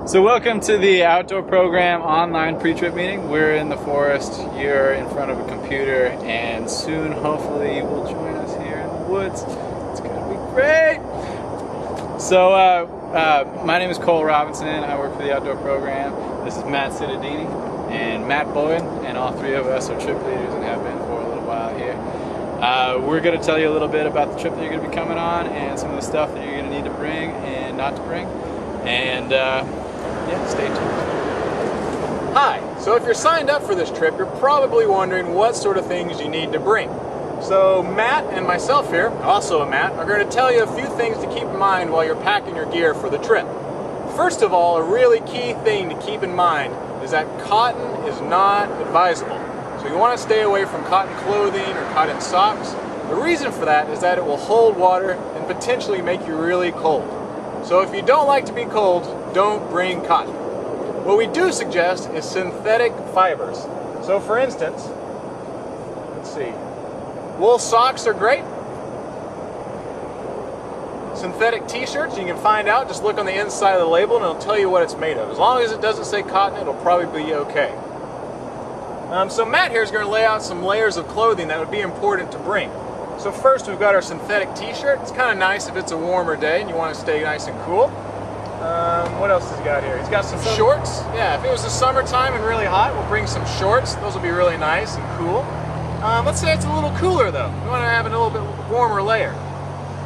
So welcome to the outdoor program online pre-trip meeting. We're in the forest, you're in front of a computer, and soon hopefully you will join us here in the woods. It's gonna be great! So my name is Cole Robinson, I work for the outdoor program. This is Matt Cittadini and Matt Boyd, and all three of us are trip leaders and have been for a little while here. We're gonna tell you a little bit about the trip that you're gonna be coming on and some of the stuff that you're gonna need to bring and not to bring. And yeah, stay tuned. Hi, so if you're signed up for this trip, you're probably wondering what sort of things you need to bring. So Matt and myself here, also Matt, are going to tell you a few things to keep in mind while you're packing your gear for the trip. First of all, a really key thing to keep in mind is that cotton is not advisable. So you want to stay away from cotton clothing or cotton socks. The reason for that is that it will hold water and potentially make you really cold. So if you don't like to be cold, don't bring cotton. What we do suggest is synthetic fibers. So for instance, let's see, wool socks are great. Synthetic t-shirts, you can find out, just look on the inside of the label and it'll tell you what it's made of. As long as it doesn't say cotton, it'll probably be okay. So Matt here is going to lay out some layers of clothing that would be important to bring. So first we've got our synthetic t-shirt. It's kind of nice if it's a warmer day and you want to stay nice and cool. What else has he got here? He's got some shorts. Yeah, if it was the summertime and really hot, we'll bring some shorts. Those will be really nice and cool. Let's say it's a little cooler though. We want to have a little bit warmer layer.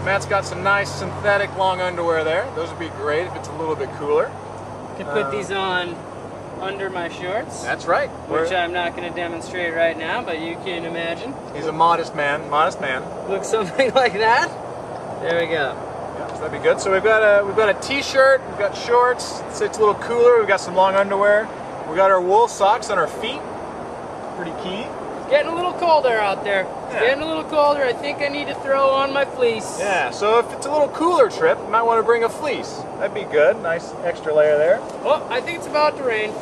Matt's got some nice synthetic long underwear there. Those would be great if it's a little bit cooler. Could put these on under my shorts. That's right. Which I'm not going to demonstrate right now, but you can imagine. He's a modest man. Looks something like that. There we go. Yeah, so that'd be good. So we've got a t-shirt, we've got shorts. It's a little cooler. We've got some long underwear. We got our wool socks on our feet. Pretty key. It's getting a little colder out there. It's getting a little colder. I think I need to throw on my fleece. Yeah. So if it's a little cooler trip, you might want to bring a fleece. That'd be good. Nice extra layer there. Oh, I think it's about to rain.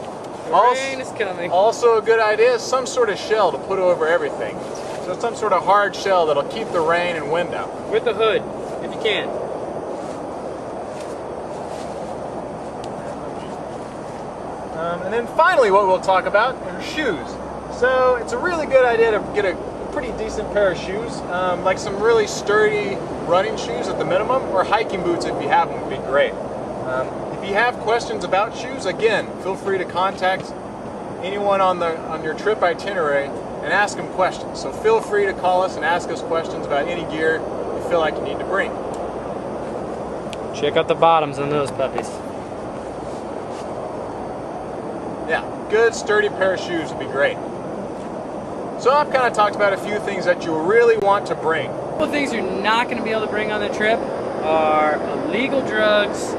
The rain is coming. Also a good idea is some sort of shell to put over everything. So some sort of hard shell that'll keep the rain and wind out. With the hood, if you can. And then finally what we'll talk about are shoes. So it's a really good idea to get a pretty decent pair of shoes, like some really sturdy running shoes at the minimum, or hiking boots if you have them would be great. If you have questions about shoes, again, feel free to contact anyone on your trip itinerary and ask them questions. So feel free to call us and ask us questions about any gear you feel like you need to bring. Check out the bottoms on those puppies. Yeah, good sturdy pair of shoes would be great. So I've kind of talked about a few things that you really want to bring. A couple of things you're not going to be able to bring on the trip are illegal drugs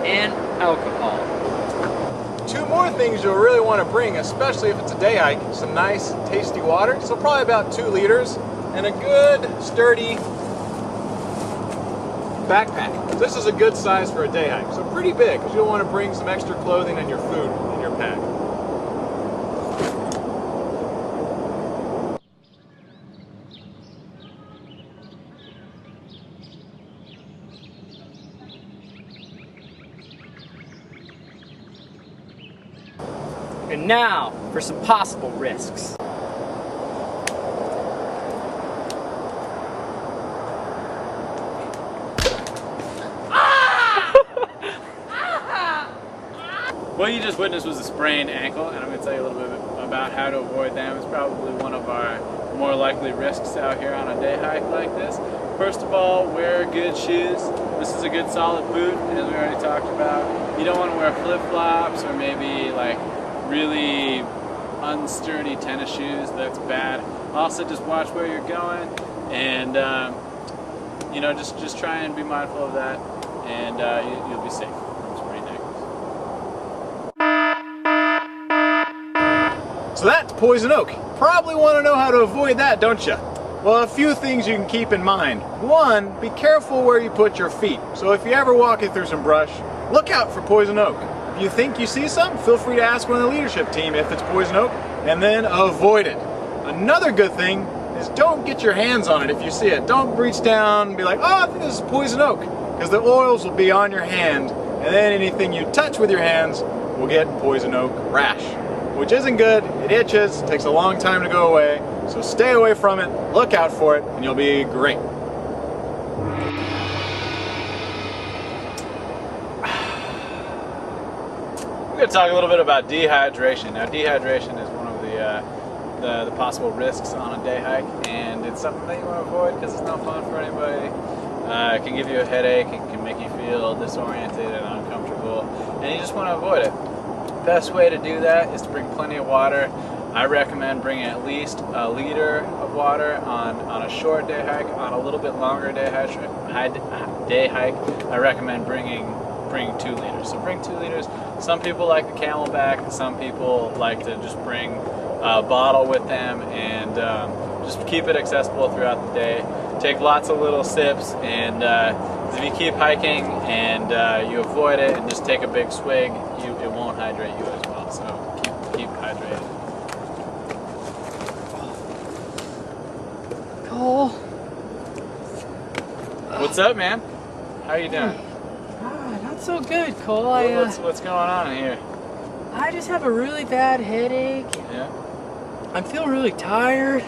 and alcohol. Two more things you'll really want to bring, especially if it's a day hike, some nice tasty water, so probably about 2 liters, and a good sturdy backpack. This is a good size for a day hike, so pretty big, because you'll want to bring some extra clothing and your food in your pack. And now for some possible risks. What you just witnessed was a sprained ankle, and I'm going to tell you a little bit about how to avoid them. It's probably one of our more likely risks out here on a day hike like this. First of all, wear good shoes. This is a good solid boot, as we already talked about. You don't want to wear flip-flops or maybe like really unsturdy tennis shoes. That's bad. Also, just watch where you're going, and you know, just try and be mindful of that, and you'll be safe. So that's poison oak. Probably want to know how to avoid that, don't you? Well, a few things you can keep in mind. One, be careful where you put your feet. So if you're ever walking through some brush, look out for poison oak. If you think you see something, feel free to ask one of the leadership team if it's poison oak, and then avoid it. Another good thing is don't get your hands on it if you see it. Don't reach down and be like, oh, I think this is poison oak, because the oils will be on your hand and then anything you touch with your hands will get poison oak rash, which isn't good. It itches, takes a long time to go away, so stay away from it, look out for it, and you'll be great. We're going to talk a little bit about dehydration. Now, dehydration is one of the possible risks on a day hike, and it's something that you want to avoid because it's not fun for anybody. It can give you a headache, it can make you feel disoriented and uncomfortable, and you just want to avoid it. Best way to do that is to bring plenty of water. I recommend bringing at least a liter of water on a short day hike. On a little bit longer day hike, I recommend bringing 2 liters. So bring 2 liters. Some people like the Camelback. Some people like to just bring a bottle with them and just keep it accessible throughout the day. Take lots of little sips, and if you keep hiking and you avoid it and just take a big swig, it won't hydrate you as well. So keep hydrated. Cole. What's up, man? How you doing? Not so good, Cole. What's going on here? I just have a really bad headache. Yeah. I'm feeling really tired.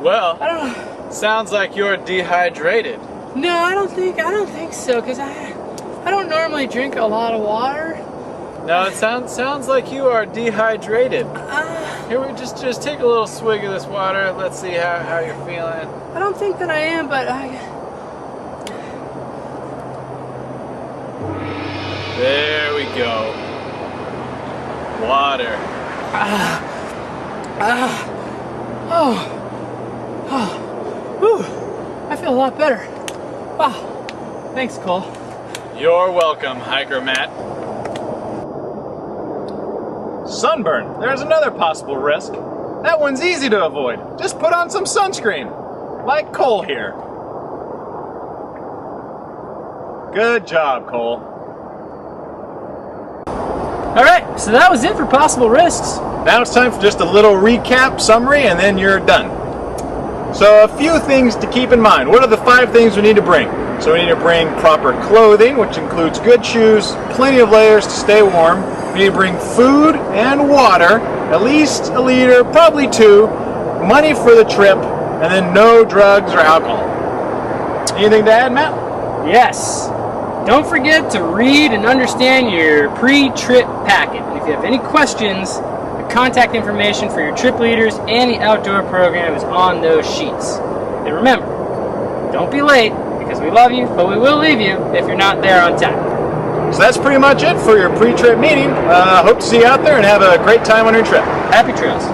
Well, I don't know. sounds like you're dehydrated. No, I don't think so, because I don't normally drink a lot of water. No, it sounds like you are dehydrated. Here, we just take a little swig of this water. Let's see how you're feeling. I don't think that I am, but There we go. Water. Whew, I feel a lot better. Wow, thanks, Cole. You're welcome, Hiker Matt. Sunburn. There's another possible risk. That one's easy to avoid. Just put on some sunscreen, like Cole here. Good job, Cole. All right, so that was it for possible risks. Now it's time for just a little recap summary, and then you're done. So a few things to keep in mind. What are the 5 things we need to bring? So we need to bring proper clothing, which includes good shoes, plenty of layers to stay warm. We need to bring food and water, at least a liter, probably 2, money for the trip, and then no drugs or alcohol. Anything to add, Matt? Yes. Don't forget to read and understand your pre-trip packet. And if you have any questions, the contact information for your trip leaders and the outdoor program is on those sheets. And remember, don't be late because we love you, but we will leave you if you're not there on time. So that's pretty much it for your pre-trip meeting. Hope to see you out there and have a great time on your trip. Happy trails.